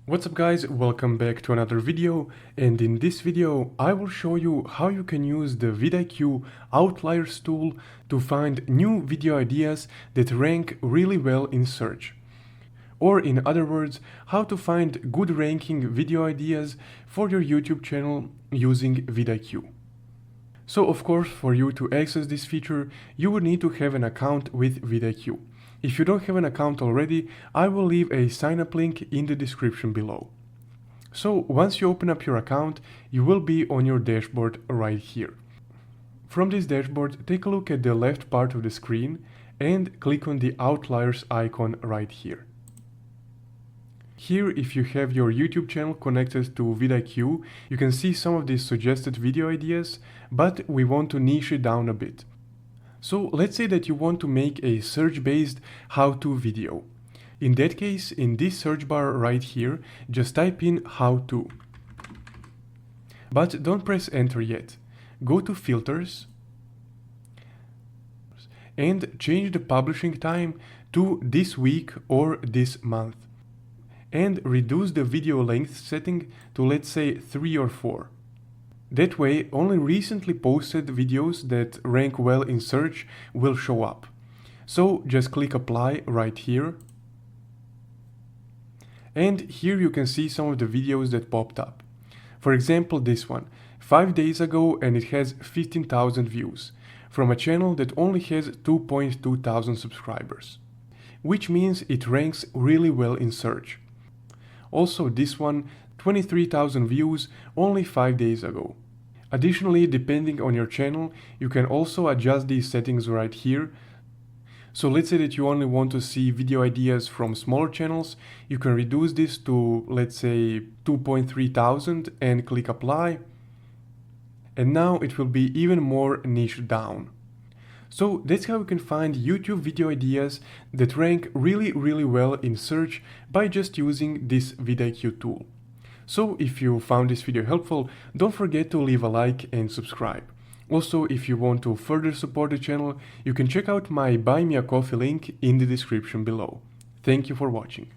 What's up guys, welcome back to another video, and in this video I will show you how you can use the vidIQ Outliers tool to find new video ideas that rank really well in search. Or in other words, how to find good ranking video ideas for your YouTube channel using vidIQ. So of course, for you to access this feature, you would need to have an account with vidIQ. If you don't have an account already, I will leave a sign up link in the description below. So once you open up your account, you will be on your dashboard right here. From this dashboard, take a look at the left part of the screen and click on the Outliers icon right here. Here, if you have your YouTube channel connected to vidIQ, you can see some of these suggested video ideas, but we want to niche it down a bit. So let's say that you want to make a search-based how-to video. In that case, in this search bar right here, just type in how-to. But don't press enter yet. Go to filters and change the publishing time to this week or this month. And reduce the video length setting to, let's say, 3 or 4. That way, only recently posted videos that rank well in search will show up. So just click apply right here. And here you can see some of the videos that popped up. For example, this one, 5 days ago, and it has 15,000 views from a channel that only has 2.2 thousand subscribers, which means it ranks really well in search. Also this one, 23,000 views only 5 days ago. Additionally, depending on your channel, you can also adjust these settings right here. So let's say that you only want to see video ideas from smaller channels, you can reduce this to, let's say, 2.3 thousand and click apply. And now it will be even more niched down. So that's how you can find YouTube video ideas that rank really well in search by just using this vidIQ tool. So if you found this video helpful, don't forget to leave a like and subscribe. Also, if you want to further support the channel, you can check out my Buy Me a Coffee link in the description below. Thank you for watching.